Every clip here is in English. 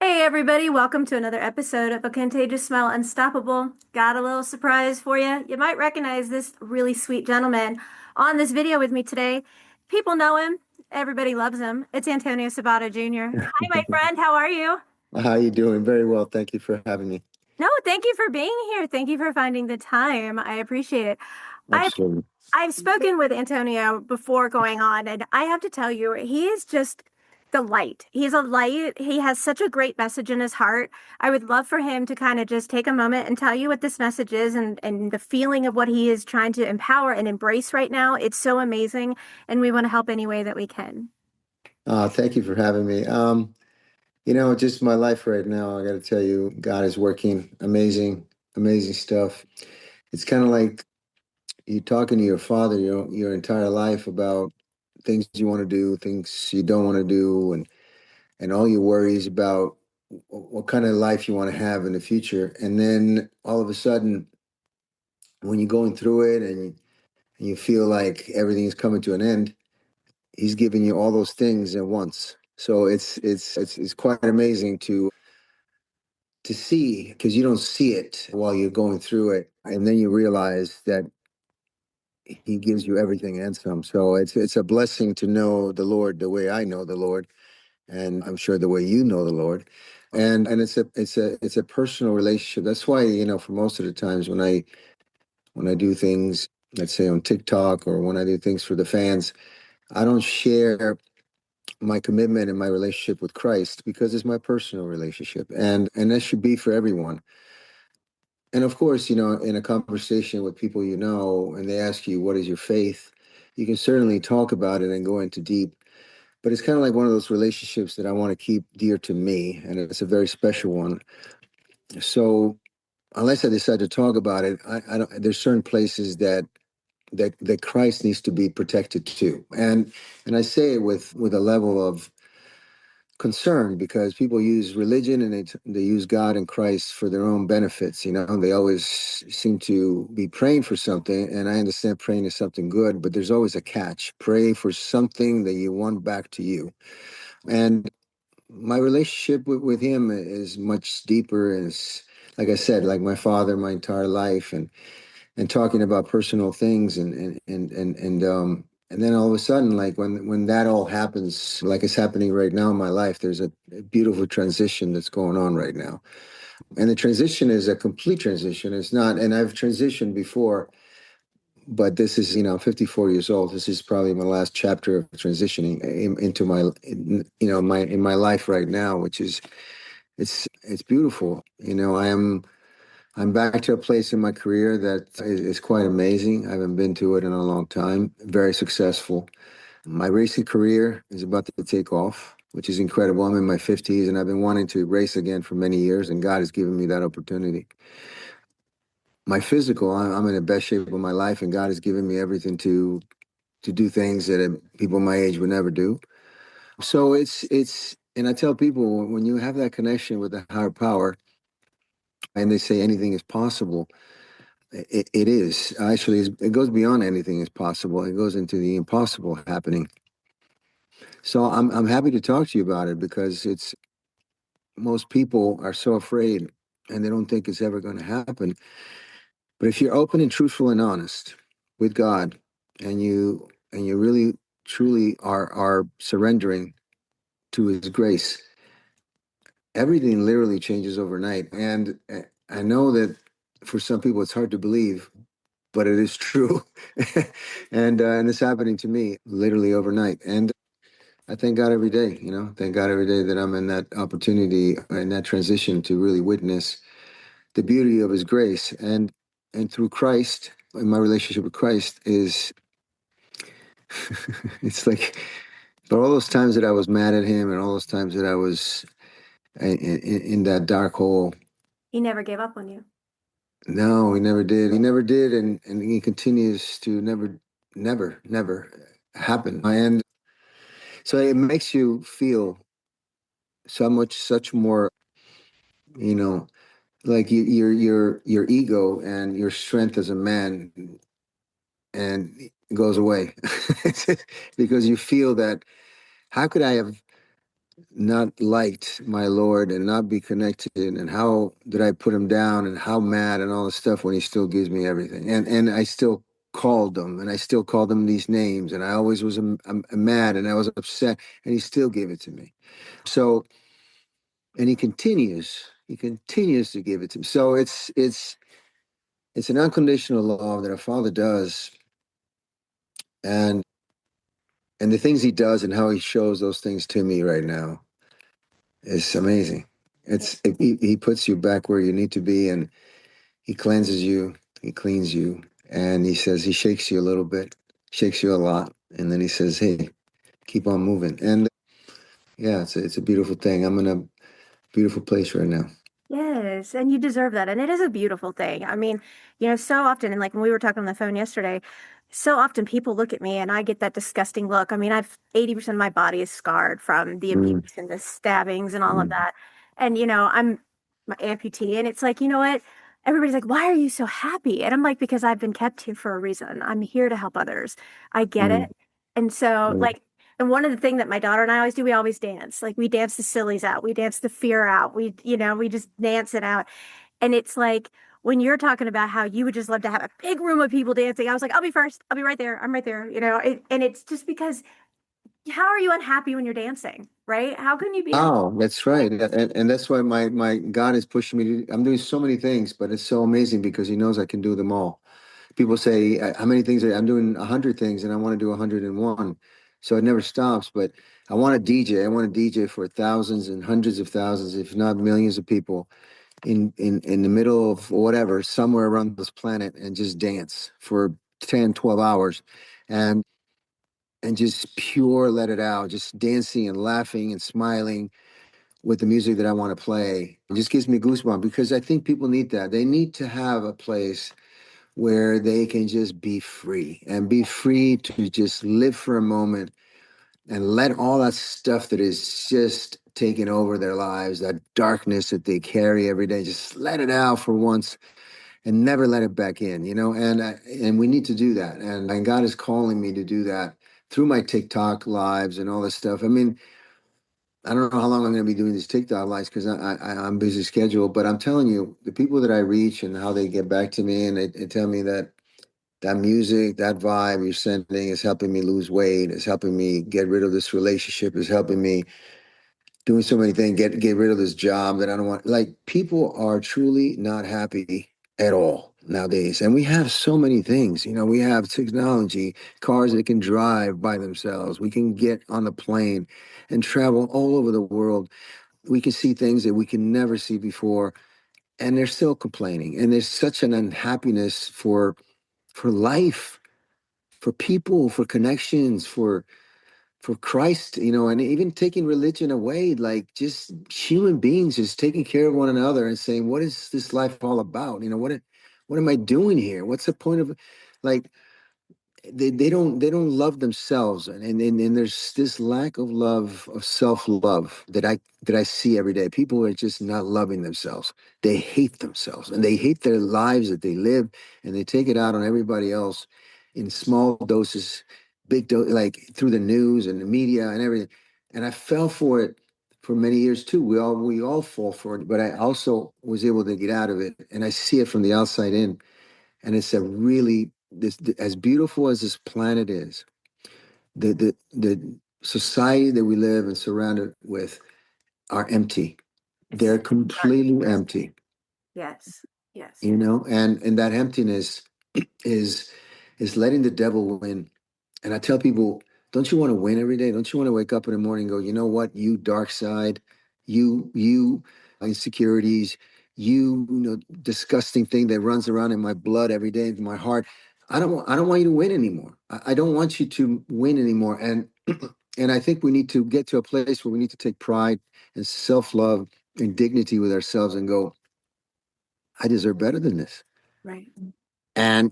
Hey everybody, welcome to another episode of A Contagious Smile Unstoppable. Got a little surprise for you. You might recognize this really sweet gentleman on this video with me today. People know him, everybody loves him. It's Antonio Sabato Jr. Hi, my friend, how are you? How you doing? Very well. Thank you for having me. No, thank you for being here. Thank you for finding the time. I appreciate it. I've Absolutely. I've spoken with Antonio before going on, and I have to tell you, he is just the light. He's a light. He has such a great message in his heart. I would love for him to kind of just take a moment and tell you what this message is and the feeling of what he is trying to empower and embrace right now. It's so amazing, and we want to help any way that we can. Thank you for having me. Just my life right now, I got to tell you, God is working amazing, amazing stuff. It's kind of like you talking to your father your entire life about things you want to do, things you don't want to do, and all your worries about what kind of life you want to have in the future. And then all of a sudden, when you're going through it and you feel like everything is coming to an end, he's giving you all those things at once. So it's quite amazing to see, because you don't see it while you're going through it, and then you realize that he gives you everything and some. So it's a blessing to know the Lord the way I know the Lord, and I'm sure the way you know the Lord. And it's a personal relationship. That's why, for most of the times when I do things, let's say on TikTok, or when I do things for the fans, I don't share my commitment and my relationship with Christ, because it's my personal relationship, and that should be for everyone. And of course, in a conversation with people, and they ask you, what is your faith? You can certainly talk about it and go into deep, but it's kind of like one of those relationships that I want to keep dear to me, and it's a very special one. So unless I decide to talk about it, I don't, there's certain places that Christ needs to be protected too. And I say it with a level of concerned, because people use religion and they use God and Christ for their own benefits. They always seem to be praying for something, and I understand praying is something good, but there's always a catch. Pray for something that you want back to you. And my relationship with him is much deeper. And it's, like I said, like my father, my entire life, and talking about personal things, and then all of a sudden, like when that all happens, like it's happening right now in my life, there's a beautiful transition that's going on right now. And the transition is a complete transition. It's not, and I've transitioned before, but this is, 54 years old. This is probably my last chapter of transitioning into my life right now, which is, it's beautiful. I'm back to a place in my career that is quite amazing. I haven't been to it in a long time. Very successful. My racing career is about to take off, which is incredible. I'm in my 50s, and I've been wanting to race again for many years, and God has given me that opportunity. My physical, I'm in the best shape of my life, and God has given me everything to do things that people my age would never do. So and I tell people, when you have that connection with the higher power, and they say anything is possible, it is actually, it goes beyond anything is possible. It goes into the impossible happening. So I'm happy to talk to you about it, because it's, most people are so afraid, and they don't think it's ever going to happen. But if you're open and truthful and honest with God, and you really truly are surrendering to His grace, everything literally changes overnight. And I know that for some people it's hard to believe, but it is true. And it's happening to me literally overnight. And I thank God every day. Thank God every day that I'm in that opportunity, in that transition, to really witness the beauty of His grace. And through Christ, and my relationship with Christ is, it's like, for all those times that I was mad at Him, and all those times that I was in that dark hole. He never gave up on you. No, He never did. He never did, and He continues to never happen. And so it makes you feel such more, you know, like your ego and your strength as a man, and it goes away, because you feel that, how could I have not liked my Lord and not be connected, and how did I put him down and how mad and all this stuff when he still gives me everything. And I still called him and I still called him these names and I always was mad and I was upset and he still gave it to me. So and he continues to give it to me. So it's an unconditional love that a father does, and and the things he does and how he shows those things to me right now is amazing. He puts you back where you need to be, and he cleanses you, he cleans you, and he says he shakes you a little bit, shakes you a lot, and then he says, "Hey, keep on moving." And yeah, it's a beautiful thing. I'm in a beautiful place right now. Yes, and you deserve that. And it is a beautiful thing. I mean, so often, and like when we were talking on the phone yesterday, so often people look at me and I get that disgusting look. I mean, I've 80% of my body is scarred from the abuse Mm, and the stabbings and all of mm. that. And, I'm my amputee, and it's like, you know what? Everybody's like, why are you so happy? And I'm like, because I've been kept here for a reason. I'm here to help others. I get it. Mm, And so, mm. like, and one of the things that my daughter and I always do, we always dance. Like we dance the sillies out. We dance the fear out. We just dance it out. And it's like when you're talking about how you would just love to have a big room of people dancing, I was like, I'll be first. I'll be right there. I'm right there. And it's just because how are you unhappy when you're dancing, right? How can you be unhappy? Oh, that's right. And that's why my God is pushing me to, I'm doing so many things, but it's so amazing because he knows I can do them all. People say, how many things I'm doing 100 things and I want to do 101. So it never stops, but I want to DJ. I want to DJ for thousands and hundreds of thousands, if not millions of people in the middle of whatever, somewhere around this planet and just dance for 10, 12 hours. And and just pure let it out, just dancing and laughing and smiling with the music that I want to play. It just gives me goosebumps because I think people need that. They need to have a place where they can just be free and be free to just live for a moment and let all that stuff that is just taking over their lives, that darkness that they carry every day, just let it out for once and never let it back in, and we need to do that. And God is calling me to do that through my TikTok lives and all this stuff. I mean, I don't know how long I'm going to be doing these TikTok lives because I'm busy schedule, but I'm telling you, the people that I reach and how they get back to me and they tell me that that music, that vibe you're sending is helping me lose weight, is helping me get rid of this relationship, is helping me doing so many things, get rid of this job that I don't want. Like people are truly not happy at all nowadays. And we have so many things. We have technology, cars that can drive by themselves. We can get on the plane and travel all over the world. We can see things that we can never see before. And they're still complaining. And there's such an unhappiness for life, for people, for connections, for Christ, and even taking religion away, like just human beings just taking care of one another and saying, what is this life all about? What am I doing here? What's the point of like they don't love themselves, and there's this lack of love, of self-love that I see every day. People are just not loving themselves. They hate themselves and they hate their lives that they live, and they take it out on everybody else in small doses, like through the news and the media and everything. And I fell for it for many years too. We all fall for it, but I also was able to get out of it, and I see it from the outside in. And it's a really this as beautiful as this planet is, the society that we live and surrounded with are empty. It's They're dark. completely empty, Yes. Yes. and that emptiness is is letting the devil win. And I tell people, don't you want to win every day? Don't you want to wake up in the morning and go, you know what, you dark side, you insecurities, disgusting thing that runs around in my blood every day, in my heart. I don't want you to win anymore. I don't want you to win anymore. And I think we need to get to a place where we need to take pride and self-love and dignity with ourselves and go, I deserve better than this. Right. And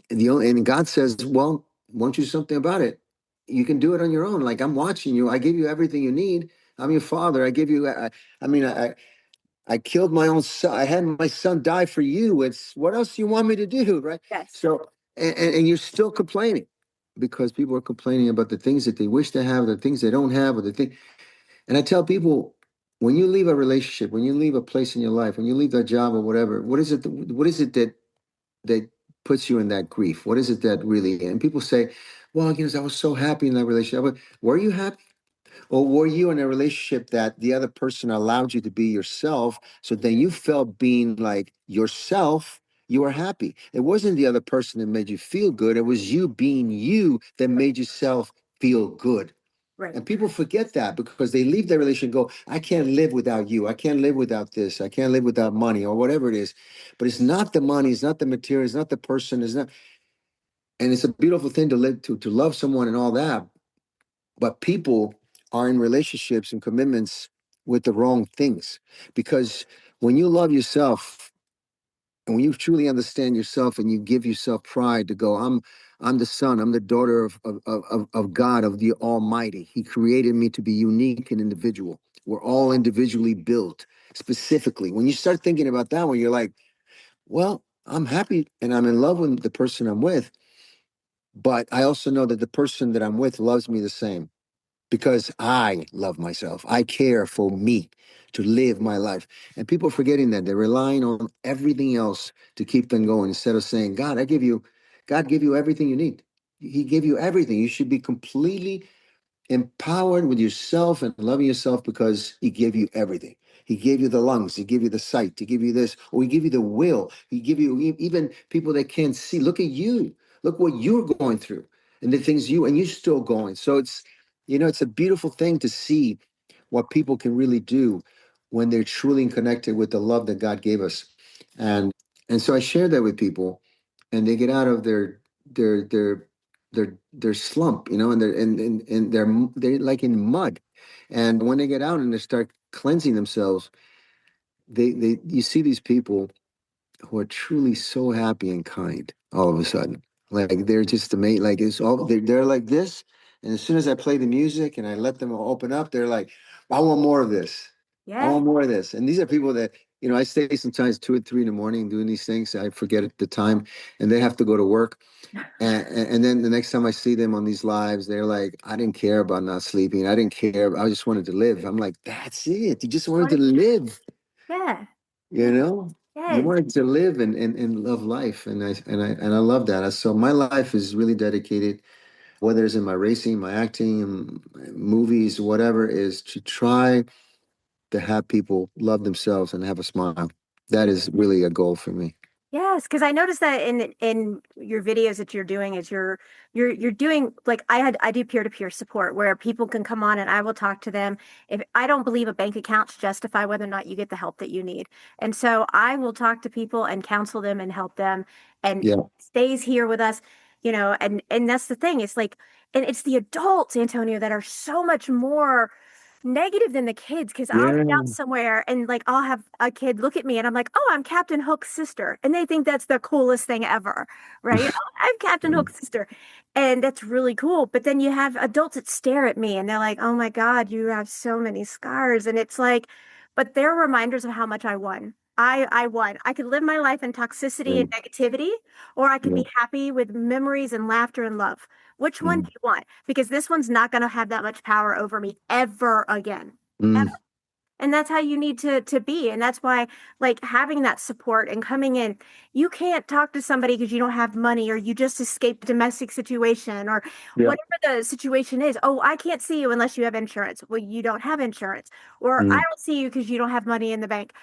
and God says, well, won't you do something about it? You can do it on your own. Like I'm watching you. I give you everything you need. I'm your father. I give you. I mean, I killed my own son. I had my son die for you. It's what else do you want me to do, right? Yes. So, and you're still complaining because people are complaining about the things that they wish to have, the things they don't have, or the thing. And I tell people, when you leave a relationship, when you leave a place in your life, when you leave that job or whatever, what is it that puts you in that grief? What is it that really? And people say, well, I was so happy in that relationship. But were you happy? Or were you in a relationship that the other person allowed you to be yourself? So then you felt being like yourself, you were happy. It wasn't the other person that made you feel good. It was you being you that made yourself feel good. Right. And people forget that because they leave their relationship and go, I can't live without you. I can't live without this. I can't live without money or whatever it is. But it's not the money, it's not the material, it's not the person, it's not, and it's a beautiful thing to live to love someone and all that. But people are in relationships and commitments with the wrong things. Because when you love yourself and when you truly understand yourself and you give yourself pride to go, I'm the son, I'm the daughter of God, of the Almighty. He created me to be unique and individual. We're all individually built specifically. When you start thinking about that one, you're like, well, I'm happy and I'm in love with the person I'm with, but I also know that the person that I'm with loves me the same because I love myself. I care for me to live my life. And people are forgetting that. They're relying on everything else to keep them going instead of saying, God give you everything you need. He gave you everything. You should be completely empowered with yourself and loving yourself because he gave you everything. He gave you the lungs, he gave you the sight, he gave you this, or he gave you the will. He give you even people that can't see. Look at you. Look what you're going through and the things and you're still going. So it's a beautiful thing to see what people can really do when they're truly connected with the love that God gave us. And so I share that with people, and they get out of their their their slump, and they're like in mud. And when they get out and they start cleansing themselves, they you see these people who are truly so happy and kind all of a sudden. Like they're just amazing. Like it's all they're like this. And as soon as I play the music and I let them open up, they're like, I want more of this. I Yeah. want more of this. And these are people that, I stay sometimes 2 or 3 in the morning doing these things. I forget at the time and they have to go to work. And then the next time I see them on these lives, they're like, I didn't care about not sleeping. I didn't care. I just wanted to live. I'm like, that's it. You just wanted What? to live. Yeah. You know, you Yes. wanted to live and love life, and I love that. So my life is really dedicated, whether it's in my racing, my acting, movies, whatever, is to try to have people love themselves and have a smile. That is really a goal for me. Yes, because I noticed that in your videos that you're doing is you're doing like I do peer-to-peer support where people can come on and I will talk to them. If I don't believe a bank account to justify whether or not you get the help that you need. And so I will talk to people and counsel them and help them and Yeah, stays here with us, and that's the thing. It's like and it's the adults, Antonio, that are so much more negative than the kids because I'll be out yeah, somewhere and like I'll have a kid look at me and I'm like, oh, I'm Captain Hook's sister. And they think that's the coolest thing ever, right? Oh, I'm Captain Hook's sister. And that's really cool. But then you have adults that stare at me and they're like, oh my God, you have so many scars. And it's like, but they're reminders of how much I won. I won. I could live my life in toxicity yeah, and negativity, or I could yeah. be happy with memories and laughter and love. Which one do Mm, you want? Because this one's not going to have that much power over me ever again. Ever. mm, And that's how you need to be. And that's why like having that support and coming in, you can't talk to somebody because you don't have money or you just escaped a domestic situation or yeah. whatever the situation is. Oh, I can't see you unless you have insurance. Well, you don't have insurance. Or I Mm, don't see you because you don't have money in the bank.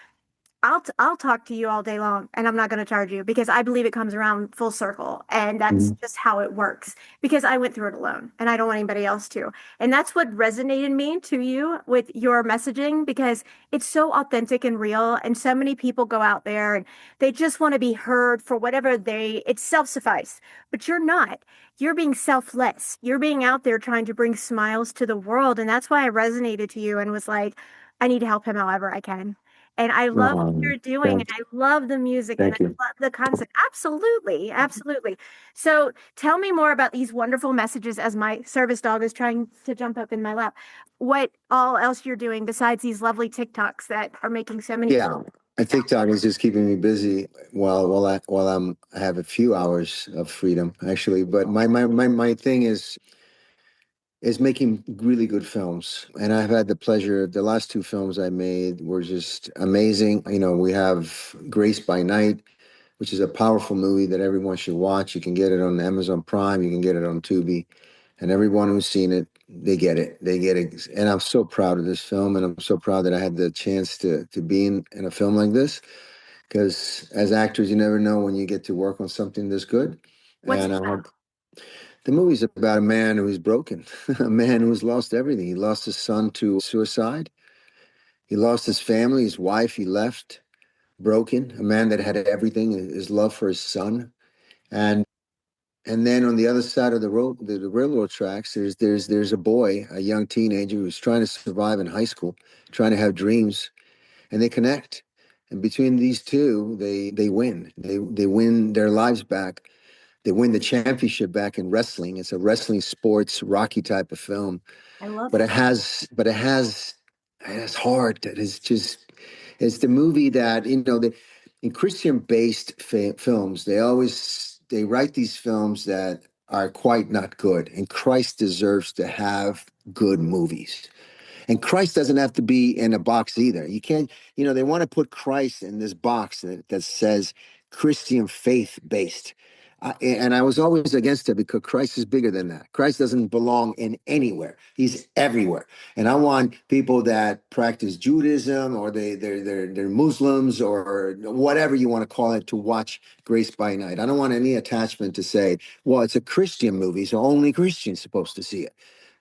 I'll talk to you all day long and I'm not going to charge you because I believe it comes around full circle and that's mm, just how it works because I went through it alone and I don't want anybody else to. And that's what resonated me to you with your messaging because it's so authentic and real and so many people go out there and they just want to be heard for whatever it's self-suffice, but you're not. You're being selfless. You're being out there trying to bring smiles to the world and that's why I resonated to you and was like, I need to help him however I can. And I love what oh, you're doing, and thank, I love the music, and I thank you. love the concept. Absolutely, absolutely. So tell me more about these wonderful messages as my service dog is trying to jump up in my lap. What all else you're doing besides these lovely TikToks that are making so many people Yeah, I TikTok is just keeping me busy while I have a few hours of freedom actually. But my thing is is making really good films. And I've had the pleasure, the last two films I made were just amazing. We have Grace by Night, which is a powerful movie that everyone should watch. You can get it on Amazon Prime, you can get it on Tubi, and everyone who's seen it, they get it. They get it. And I'm so proud of this film, and I'm so proud that I had the chance to be in a film like this. Because as actors, you never know when you get to work on something this good. What's it And about? the movie's about a man who's broken, a man who's lost everything. He lost his son to suicide. He lost his family, his wife. He left broken. A man that had everything, his love for his son, and then on the other side of the road, the railroad tracks, there's a boy, a young teenager who's trying to survive in high school, trying to have dreams, and they connect. And between these two, they win. They win their lives back. They win the championship back in wrestling. It's a wrestling sports Rocky type of film, I love but it. it has heart. That is just it's the movie that in Christian based films they write these films that are quite not good, and Christ deserves to have good movies. And Christ doesn't have to be in a box either. You can't, they want to put Christ in this box that says Christian faith based. And I was always against it because Christ is bigger than that. Christ doesn't belong in anywhere. He's everywhere. And I want people that practice Judaism or they're Muslims or whatever you want to call it to watch Grace by Night. I don't want any attachment to say, well, it's a Christian movie, so only Christians supposed to see it.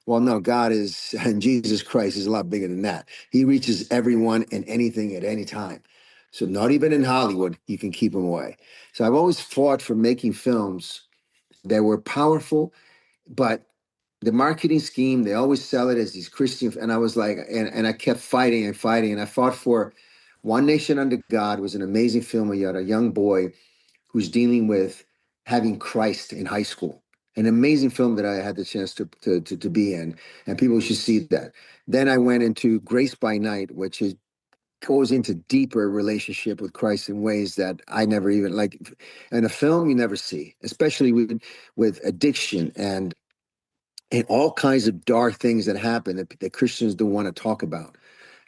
Well, no, God is, and Jesus Christ is a lot bigger than that. He reaches everyone and anything at any time. So, not even in Hollywood, you can keep him away. So, I've always fought for making films that were powerful, but the marketing scheme, they always sell it as these Christian. And I was like, and I kept fighting and fighting. And I fought for One Nation Under God was an amazing film. You had a young boy who's dealing with having Christ in high school. An amazing film that I had the chance to be in, and people should see that. Then I went into Grace by Night, which goes into deeper relationship with Christ in ways that I never even like. In a film, you never see, especially with addiction and all kinds of dark things that happen that Christians don't want to talk about,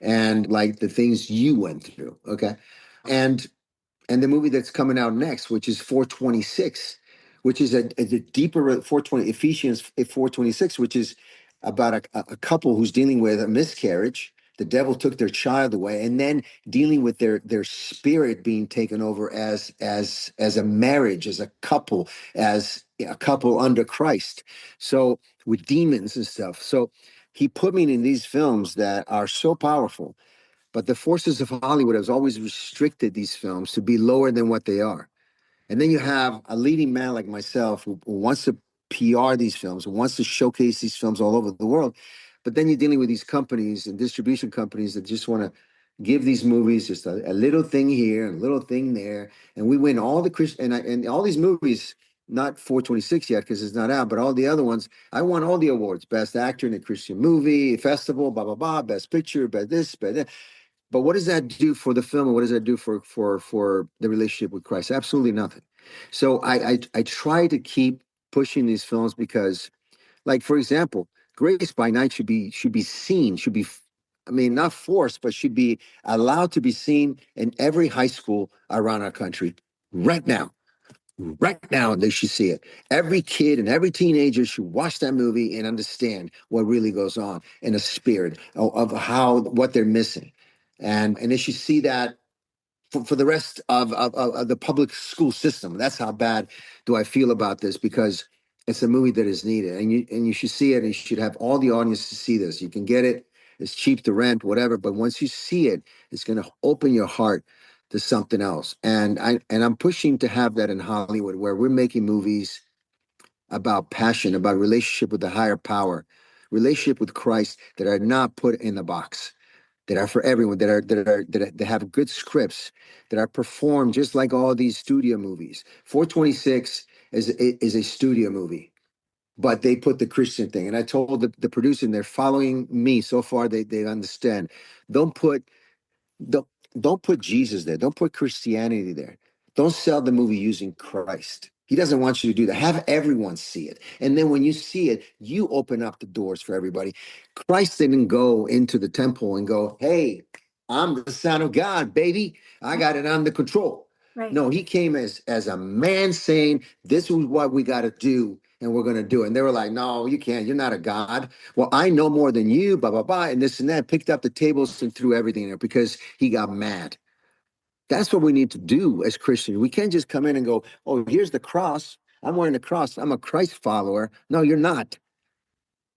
and like the things you went through. Okay, and and the movie that's coming out next, which is 426, which is a deeper 420 Ephesians 426, which is about a couple who's dealing with a miscarriage. The devil took their child away, and then dealing with their spirit being taken over as a marriage, as a couple under Christ. So with demons and stuff. So he put me in these films that are so powerful, but the forces of Hollywood has always restricted these films to be lower than what they are. And then you have a leading man like myself who wants to PR these films, who wants to showcase these films all over the world. But then you're dealing with these companies and distribution companies that just want to give these movies just a little thing here and a little thing there. And we win all the Christian and all these movies, not 426 yet because it's not out, but all the other ones, I won all the awards. Best actor in a Christian movie, festival, blah, blah, blah, best picture, best this, best that. But what does that do for the film, and what does that do for the relationship with Christ? Absolutely nothing. So I try to keep pushing these films because, like for example, Grace by Night should be seen, should be, I mean, not forced, but should be allowed to be seen in every high school around our country right now. Right now, they should see it. Every kid and every teenager should watch that movie and understand what really goes on in the spirit of how what they're missing, and they should see that for the rest of the public school system. That's how bad do I feel about this because it's a movie that is needed, and you should see it. And you should have all the audience to see this. You can get it; it's cheap to rent, whatever. But once you see it, it's going to open your heart to something else. And I'm pushing to have that in Hollywood, where we're making movies about passion, about relationship with the higher power, relationship with Christ that are not put in the box, that are for everyone, that have good scripts, that are performed just like all these studio movies. 426 is a studio movie, but they put the Christian thing. And I told the producer, and they're following me so far. They understand. Don't put don't put Jesus there. Don't put Christianity there. Don't sell the movie using Christ. He doesn't want you to do that. Have everyone see it. And then when you see it, you open up the doors for everybody. Christ didn't go into the temple and go, hey, I'm the Son of God, baby. I got it under control. Right. No, he came as a man saying, this is what we got to do, and we're going to do it. And they were like, no, you can't. You're not a God. Well, I know more than you, blah, blah, blah, and this and that. Picked up the tables and threw everything in there because he got mad. That's what we need to do as Christians. We can't just come in and go, oh, here's the cross. I'm wearing the cross. I'm a Christ follower. No, you're not.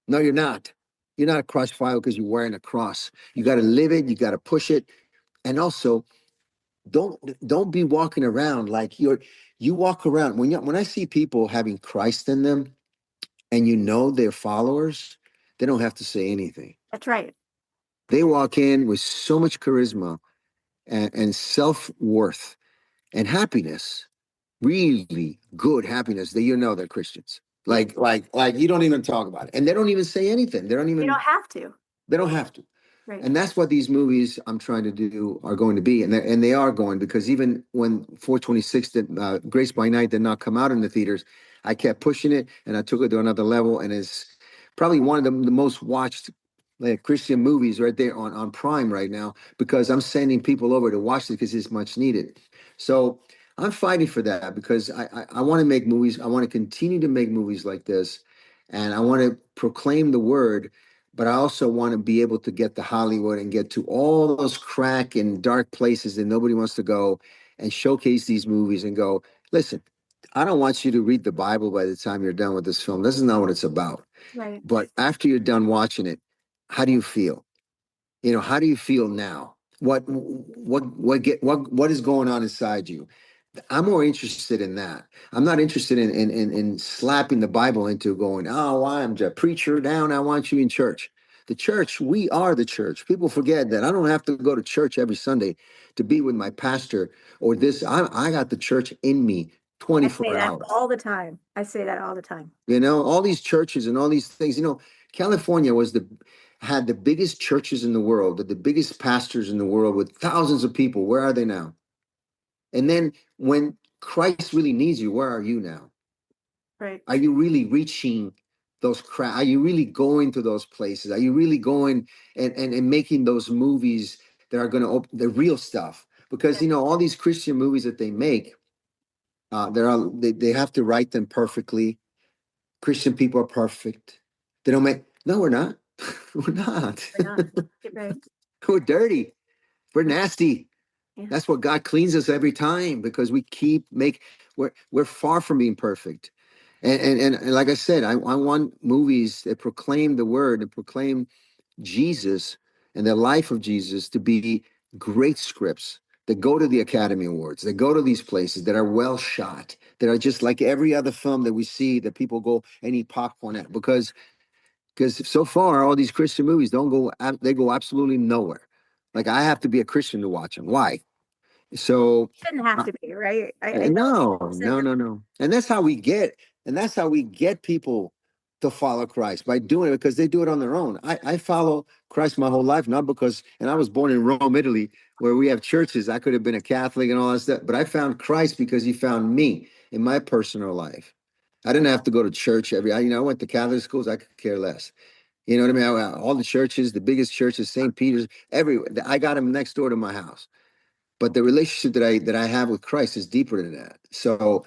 No, you're not. You're not a Christ follower because you're wearing a cross. You got to live it. You got to push it. And also, don't be walking around like you walk around when I see people having Christ in them and you know they're followers, they don't have to say anything. That's right. They walk in with so much charisma and self-worth and happiness, really good happiness that you know they're Christians. Yeah. Like you don't even talk about it. And they don't even say anything. You don't have to. They don't have to. Right. And that's what these movies I'm trying to do are going to be. And they are going because even when 426 did Grace by Night did not come out in the theaters, I kept pushing it and I took it to another level. And it's probably one of the most watched like Christian movies right there on Prime right now because I'm sending people over to watch it because it's much needed. So I'm fighting for that because I want to make movies. I want to continue to make movies like this. And I want to proclaim the word, but I also want to be able to get to Hollywood and get to all those crack and dark places that nobody wants to go and showcase these movies and go, listen, I don't want you to read the Bible by the time you're done with this film. This is not what it's about. Right. But after you're done watching it, how do you feel? How do you feel now? What is going on inside you? I'm more interested in that. I'm not interested in slapping the Bible into going, oh, I'm the preacher down. I want you in church. The church, we are the church. People forget that I don't have to go to church every Sunday to be with my pastor or this. I got the church in me I say 24 that hours. all the time. I say that all the time. All these churches and all these things. California had the biggest churches in the world, the biggest pastors in the world with thousands of people. Where are they now? And then when Christ really needs you, where are you now? Right. Are you really reaching those crowds? Are you really going to those places? Are you really going and making those movies that are going to open the real stuff? Because all these Christian movies that they make, they have to write them perfectly. Christian people are perfect. They don't make. No, we're not. We're not. We're not. Right. We're dirty. We're nasty. Yeah. That's what God cleans us every time because we keep make we're far from being perfect. And like I said, I want movies that proclaim the word and proclaim Jesus and the life of Jesus to be great scripts that go to the Academy Awards, that go to these places that are well shot, that are just like every other film that we see that people go and eat popcorn at because so far all these Christian movies don't go they go absolutely nowhere. Like I have to be a Christian to watch them. Why? So Shouldn't have uh, to be, right? I know no, people said no, that. no, no. And that's how we get people to follow Christ by doing it because they do it on their own. I follow Christ my whole life, not because, and I was born in Rome, Italy, where we have churches. I could have been a Catholic and all that stuff, but I found Christ because he found me in my personal life. I didn't have to go to church I went to Catholic schools. I could care less. You know what I mean? All the churches, the biggest churches, St. Peter's, everywhere. I got them next door to my house. But the relationship that I have with Christ is deeper than that. So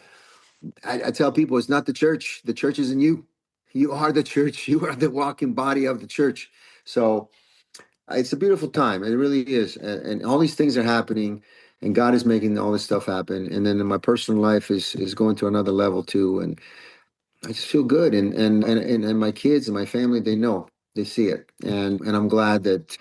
I tell people it's not the church. The church is in you. You are the church. You are the walking body of the church. So it's a beautiful time. It really is. And all these things are happening, and God is making all this stuff happen. And then my personal life is going to another level too. And I just feel good. And my kids and my family, they know, they see it. And I'm glad that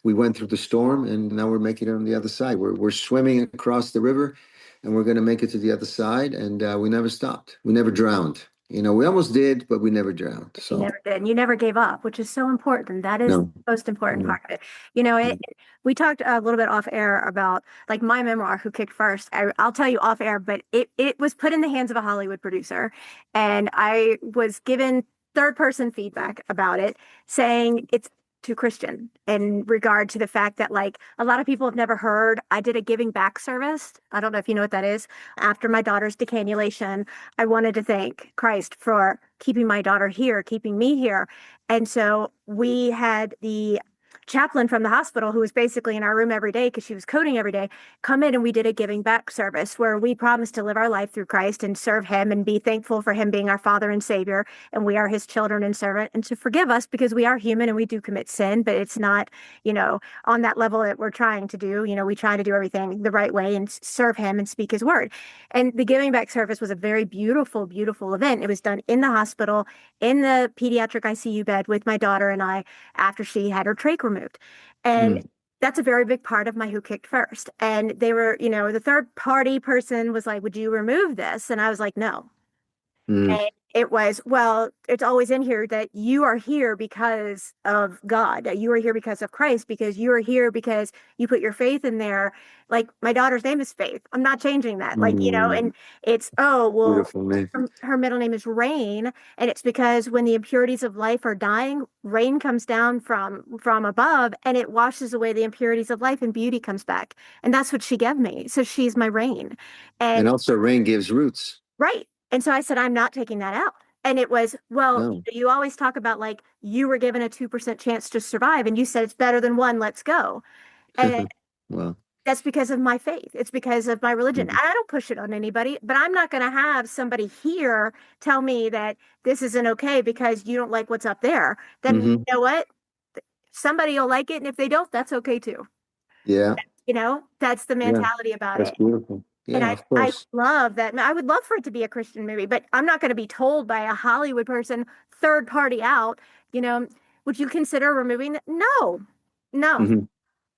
we went through the storm and now we're making it on the other side. We're swimming across the river and we're going to make it to the other side. And we never stopped. We never drowned. We almost did, but we never drowned. You So never did. And you never gave up, which is so important. That is the no. most important No. part of it. We talked a little bit off air about like my memoir, Who Kicked First. I'll tell you off air, but it was put in the hands of a Hollywood producer. And I was given third person feedback about it, saying it's to Christian in regard to the fact that like a lot of people have never heard. I did a giving back service. I don't know if you know what that is. After my daughter's decannulation, I wanted to thank Christ for keeping my daughter here, keeping me here. And so we had the chaplain from the hospital who was basically in our room every day because she was coding every day come in, and we did a giving back service where we promised to live our life through Christ and serve him and be thankful for him being our father and savior, and we are his children and servant, and to forgive us because we are human and we do commit sin, but it's not, on that level that we're trying to do. We try to do everything the right way and serve him and speak his word. And the giving back service was a very beautiful, beautiful event. It was done in the hospital, in the pediatric ICU bed with my daughter and I after she had her trach removed. And Mm, that's a very big part of my Who Kicked First. And they were, the third party person was like, would you remove this? And I was like, no. mm, And it was, well, it's always in here that you are here because of God, that you are here because of Christ, because you are here because you put your faith in there. Like my daughter's name is Faith. I'm not changing that. Like, mm. and it's, oh, well, Beautiful, man. her middle name is Rain, and it's because when the impurities of life are dying, rain comes down from above and it washes away the impurities of life and beauty comes back. And that's what she gave me. So she's my Rain. And And also, rain gives roots. right. And so I said, I'm not taking that out. And it was, well, No. you always talk about like you were given a 2% chance to survive, and you said it's better than one, let's go. And Well, that's because of my faith. It's because of my religion. mhm. I don't push it on anybody, but I'm not going to have somebody here tell me that this isn't okay because you don't like what's up there. Then you Hmm. know what? Somebody will like it. And if they don't, that's okay too. Yeah, That's the yeah, mentality about that's it. beautiful. And Yeah, of I course. love that. I would love for it to be a Christian movie, but I'm not going to be told by a Hollywood person, third party out, you know, would you consider removing that? No, no, Hmm.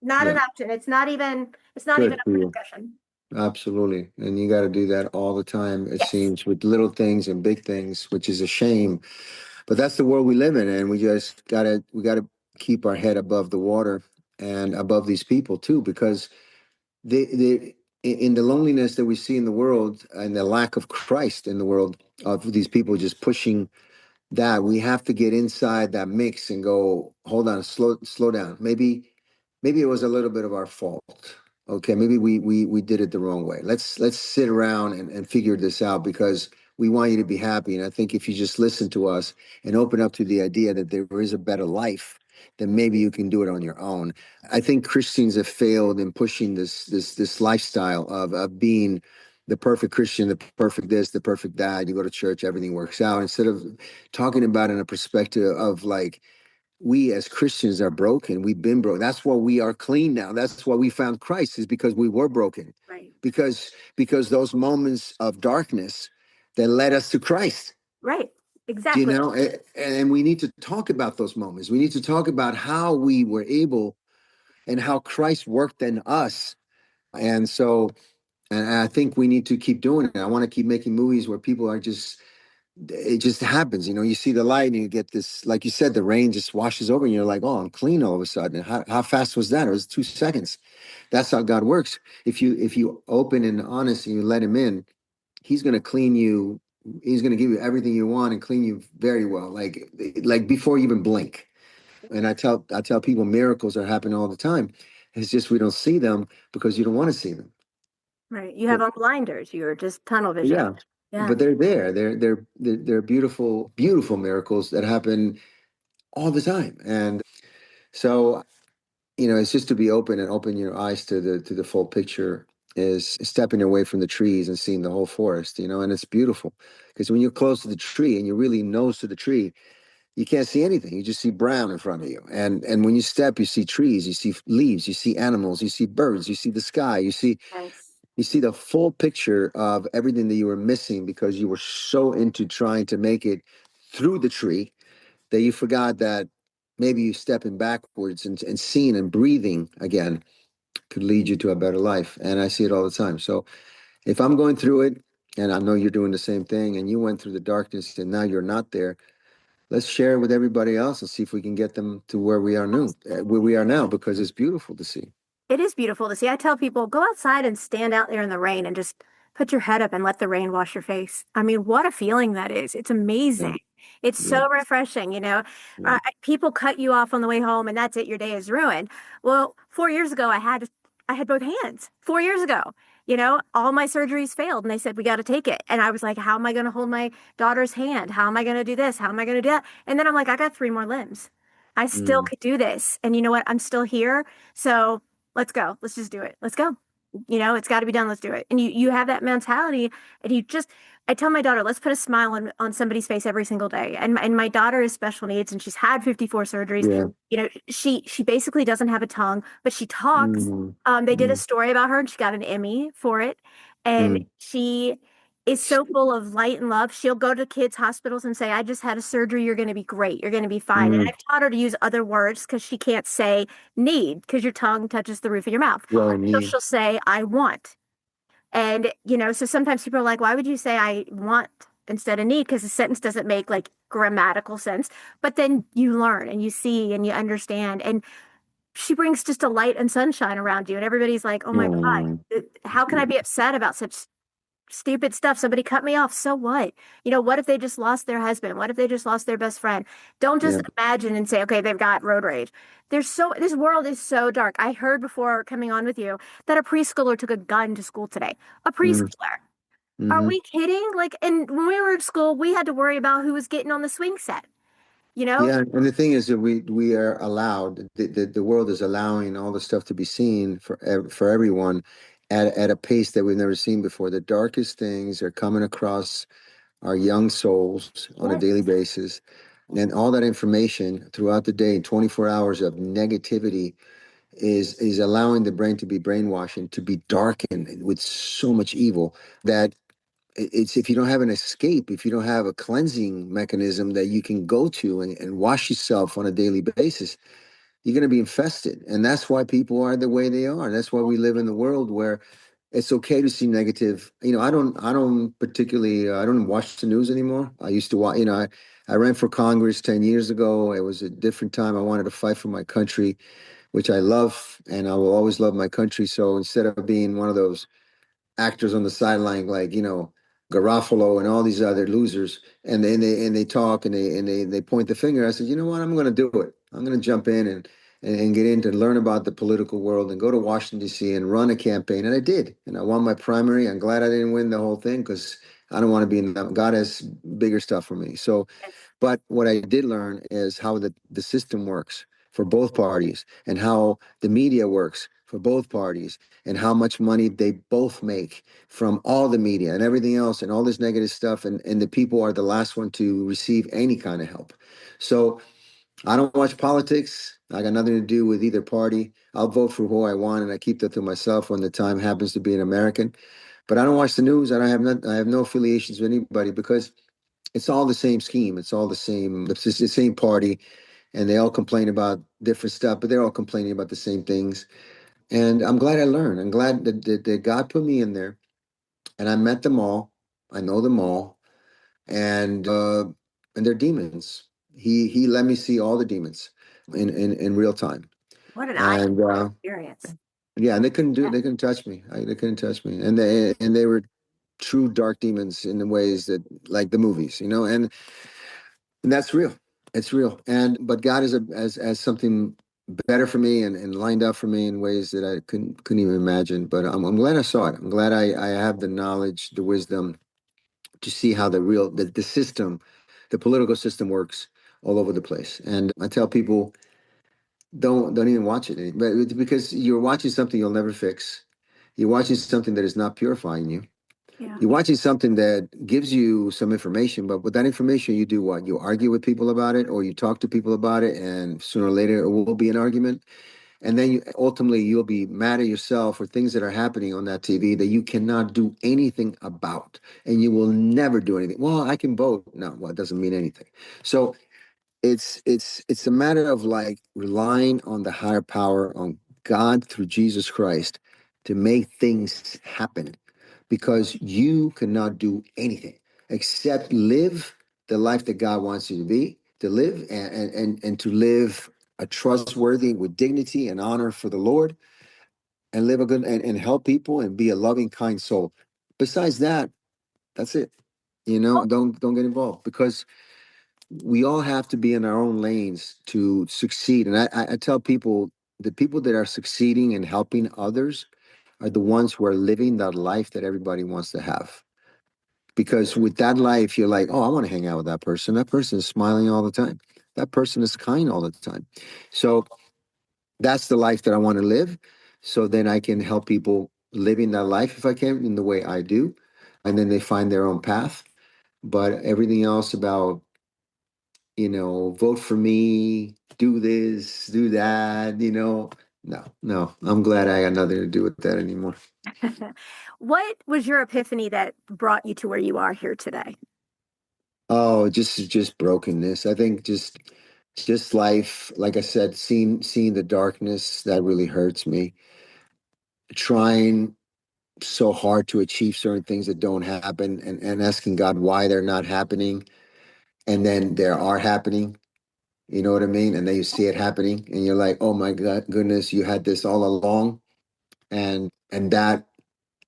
not an Yeah, option. It's not even good up for for you. discussion. Absolutely. And you got to do that all the time, it Yes. seems, with little things and big things, which is a shame. But that's the world we live in, and we gotta keep our head above the water and above these people too, because in the loneliness that we see in the world and the lack of Christ in the world, of these people just pushing that, we have to get inside that mix and go, hold on, slow down. Maybe it was a little bit of our fault. Okay, maybe we did it the wrong way. Let's sit around and figure this out, because we want you to be happy. And I think if you just listen to us and open up to the idea that there is a better life, then maybe you can do it on your own. I think Christians have failed in pushing this lifestyle of being the perfect Christian, the perfect this, the perfect that. You go to church, everything works out, instead of talking about it in a perspective of like, we as Christians are broken. We've been broken. That's why we are clean now. That's why we found Christ, is because we were broken. Right. Because those moments of darkness that led us to Christ. Right. You Exactly. know, and we need to talk about those moments. We need to talk about how we were able and how Christ worked in us. And so, and I think we need to keep doing it. I want to keep making movies where people are just, it just happens. You see the light and you get this, like you said, the rain just washes over and you're like, oh, I'm clean all of a sudden. How fast was that? It was 2 seconds. That's how God works. If you open and honest and you let him in, he's going to clean you. He's going to give you everything you want and clean you very well. Like before you even blink. And I tell people miracles are happening all the time. It's just we don't see them because you don't want to see them. Right. You have But on blinders. You're just tunnel vision. yeah, Yeah. but they're there. They're beautiful, beautiful miracles that happen all the time. And so, it's just to be open and open your eyes to the full picture, is stepping away from the trees and seeing the whole forest, and it's beautiful, because when you're close to the tree and you're really nose to the tree, you can't see anything. You just see brown in front of you. And when you step, you see trees, you see leaves, you see animals, you see birds, you see the sky, Yes. you see the full picture of everything that you were missing because you were so into trying to make it through the tree, that you forgot that maybe you stepping backwards and seeing and breathing again could lead you to a better life. And I see it all the time. So if I'm going through it, and I know you're doing the same thing, and you went through the darkness and now you're not there, let's share it with everybody else and see if we can get them to where we are now, because it's beautiful to see. It is beautiful to see. I tell people, go outside and stand out there in the rain and just put your head up and let the rain wash your face. I mean, what a feeling that is. It's Yeah, amazing. It's yeah, so refreshing, you know. yeah. People cut you off on the way home and that's it, your day is ruined. Well, 4 years ago I had both hands. 4 years ago. You know, all my surgeries failed and they said we got to take it. And I was like, how am I going to hold my daughter's hand? How am I going to do this? How am I going to do that? And then I'm like, I got three more limbs. I still Mm, could do this. And you know what? I'm still here. So let's go. Let's just do it. Let's go. You know, it's got to be done. Let's do it. And you have that mentality and I tell my daughter, let's put a smile on somebody's face every single day. And my daughter is special needs and she's had 54 surgeries. yeah. You know, she basically doesn't have a tongue, but she talks. Mm, They did a mm, story about her and she got an Emmy for it. And mm, she is so full of light and love. She'll go to kids' hospitals and say, I just had a surgery. You're going to be great. You're going to be fine. And mm. I've taught her to use other words because she can't say need because your tongue touches the roof of your mouth. Well, I So need. she'll say, I want. And, you know, so sometimes people are like, why would you say I want instead of need? Because the sentence doesn't make like grammatical sense. But then you learn and you see and you understand. And she brings just a light and sunshine around you. And everybody's like, oh my Oh, God, how can I be upset about such stupid stuff? Somebody cut me off. So what? You know, what if they just lost their husband? What if they just lost their best friend? Don't just yeah. imagine and say, okay, they've got road rage. This world is so dark. I heard before coming on with you that a preschooler took a gun to school today. A Mm, preschooler. Are hmm. we kidding? Like, and when we were at school, we had to worry about who was getting on the swing set, you know? Yeah, and the thing is that we are allowed, the world is allowing all the stuff to be seen for everyone at a pace that we've never seen before. The darkest things are coming across our young souls on a daily Yes. basis. And all that information throughout the day, 24 hours of negativity is allowing the brain to be brainwashed and to be darkened with so much evil that it's if you don't have an escape, if you don't have a cleansing mechanism that you can go to and wash yourself on a daily basis, you're going to be infested. And that's why people are the way they are. That's why we live in the world where it's okay to see negative. I don't particularly, I don't watch the news anymore. I used to watch, I ran for Congress 10 years ago. It was a different time. I wanted to fight for my country, which I love, and I will always love my country. So instead of being one of those actors on the sideline, like Garofalo and all these other losers, and they talk and they point the finger. I said, you know what? I'm going to do it. I'm going to jump in and get in to learn about the political world and go to Washington D.C. and run a campaign, and I did, and I won my primary. I'm glad I didn't win the whole thing because I don't want to be in that. God has bigger stuff for me. So Yes. but what I did learn is how the system works for both parties and how the media works for both parties and how much money they both make from all the media and everything else and all this negative stuff. And the people are the last one to receive any kind of help. So I don't watch politics. I got nothing to do with either party. I'll vote for who I want and I keep that to myself when the time happens to be an American. But I don't watch the news. I have no affiliations with anybody because it's all the same scheme. It's all the same. It's just the same party, and they all complain about different stuff, but they're all complaining about the same things. And I'm glad I learned. I'm glad that God put me in there, and I met them all. I know them all, and they're demons. He let me see all the demons in real time, What an eye and experience. yeah, and they couldn't do it. Yeah. They couldn't touch me. They couldn't touch me, and they were true dark demons in the ways that like the movies, and that's real. It's real. And but God is as something better for me and lined up for me in ways that I couldn't even imagine. But I'm glad I saw it. I'm glad I have the knowledge, the wisdom to see how the system, the political system works all over the place. And I tell people don't even watch it, but it's because you're watching something you'll never fix. You're watching something that is not purifying you. Yeah. You're watching something that gives you some information, but with that information, you do what? You argue with people about it, or you talk to people about it, and sooner or later it will be an argument. And then ultimately you'll be mad at yourself for things that are happening on that TV that you cannot do anything about, and you will never do anything. Well, I can vote. No, well, it doesn't mean anything. So it's a matter of like relying on the higher power, on God through Jesus Christ to make things happen because you cannot do anything except live the life that God wants you to live and to live a trustworthy with dignity and honor for the Lord and live a good and help people and be a loving, kind soul. Besides that, that's it. Oh, Don't get involved because we all have to be in our own lanes to succeed. And I tell people the people that are succeeding and helping others are the ones who are living that life that everybody wants to have. Because with that life, you're like, oh, I want to hang out with that person. That person is smiling all the time. That person is kind all the time. So that's the life that I want to live. So then I can help people living that life if I can in the way I do. And then they find their own path. But everything else about, vote for me, do this, do that, no, no. I'm glad I got nothing to do with that anymore. what was your epiphany that brought you to where you are here today? Oh, just brokenness. I think just life, like I said, seeing the darkness that really hurts me. Trying so hard to achieve certain things that don't happen and asking God why they're not happening. And then they are happening. You know what I mean? And then you see it happening and you're like, oh my God, goodness, you had this all along. And that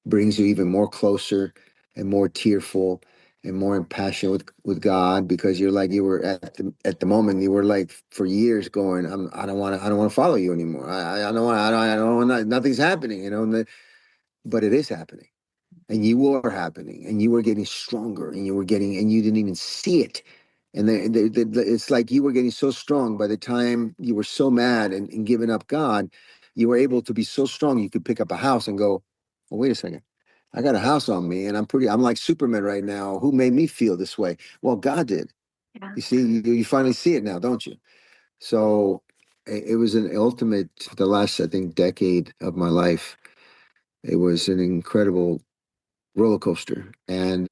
brings you even more closer and more tearful and more impassioned with God because you're like you were at the moment you were like for years going I don't want to follow you anymore I don't want I don't want nothing's happening but it is happening and you were happening and you were getting stronger and you didn't even see it and it's like you were getting so strong by the time you were so mad and giving up God you were able to be so strong you could pick up a house and go oh wait a second I got a house on me and I'm like Superman right now who made me feel this way well God did Yeah, you see you finally see it now don't you so it was an ultimate the last I think decade of my life it was an incredible roller coaster and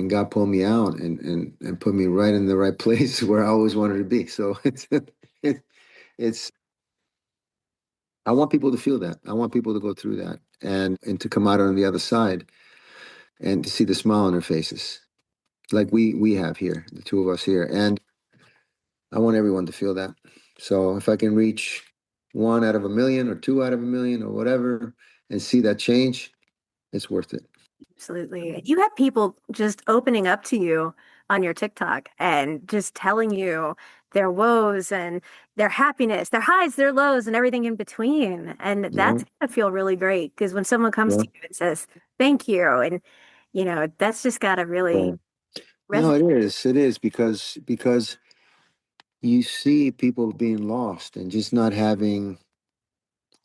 God pulled me out and put me right in the right place where I always wanted to be. So it, it's I want people to feel that. I want people to go through that and to come out on the other side and to see the smile on their faces, like we have here, the two of us here. And I want everyone to feel that. So if I can reach one out of a million or two out of a million or whatever, and see that change, it's worth it. absolutely. You have people just opening up to you on your TikTok and just telling you their woes and their happiness, their highs, their lows, and everything in between. And Yeah, that's gonna feel really great because when someone comes yeah. to you and says, thank you, and that's just gotta really So, no, resonate. it is because you see people being lost and just not having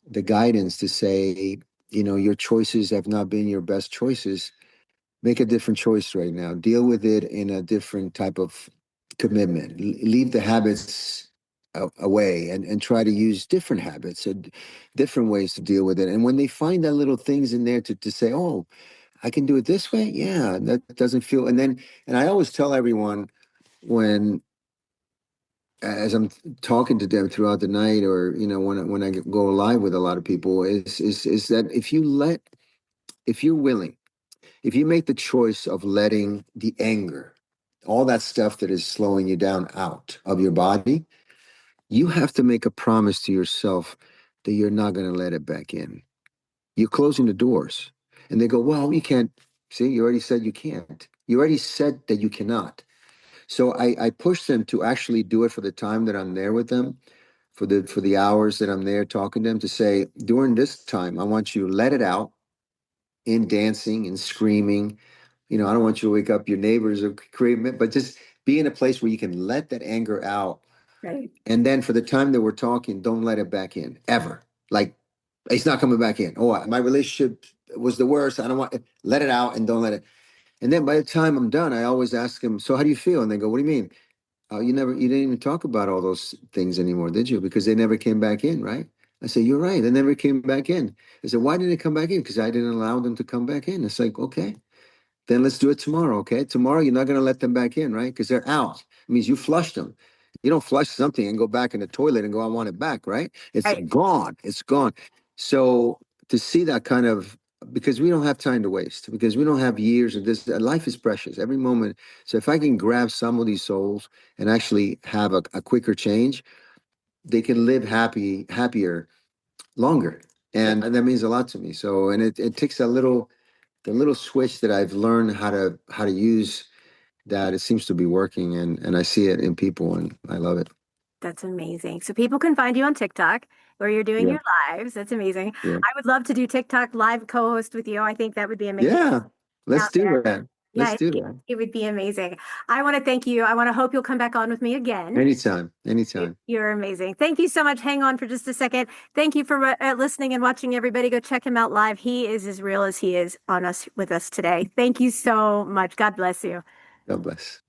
the guidance to say, your choices have not been your best choices. Make a different choice right now. Deal with it in a different type of commitment. Leave the habits away and try to use different habits and different ways to deal with it. And when they find that little things in there to say, oh, I can do it this way. Yeah, that doesn't feel. And I always tell everyone when as I'm talking to them throughout the night, or when I go live with a lot of people, is that if you're willing, if you make the choice of letting the anger, all that stuff that is slowing you down out of your body, you have to make a promise to yourself that you're not going to let it back in. You're closing the doors, and they go, "Well, you can't." See, you already said you can't. You already said that you cannot. So I push them to actually do it for the time that I'm there with them for the hours that I'm there talking to them to say during this time I want you to let it out in dancing and screaming. I don't want you to wake up your neighbors or create, but just be in a place where you can let that anger out. Right. And then for the time that we're talking, don't let it back in ever. Like it's not coming back in. Oh, my relationship was the worst. I don't want let it out and don't let it. And then by the time I'm done, I always ask them, so how do you feel? And they go, what do you mean? You didn't even talk about all those things anymore, did you? Because they never came back in, right? I said, you're right. They never came back in. I said, why didn't they come back in? Because I didn't allow them to come back in. It's like, okay, then let's do it tomorrow. Okay. Tomorrow, you're not going to let them back in, right? Because they're out. It means you flushed them. You don't flush something and go back in the toilet and go, I want it back, right? It's Right. gone. It's gone. So to see that kind of, because we don't have time to waste, because we don't have years of this. Life is precious, every moment. So if I can grab some of these souls and actually have a quicker change, they can live happier, longer. And that means a lot to me. So, and it takes a little the little switch that I've learned how to use, that it seems to be working, and I see it in people, and I love it. That's amazing. So people can find you on TikTok where you're doing Yeah, your lives. That's amazing. yeah, I would love to do TikTok live co-host with you. I think that would be amazing yeah. Let's out do there. that. Yeah, Let's do that. it would be amazing. I want to thank you. I want to hope you'll come back on with me again. Anytime, anytime. You're amazing. Thank you so much. Hang on for just a second. Thank you for listening and watching, everybody. Go check him out live. He is as real as he is on us with us today. Thank you so much. God bless you. God bless.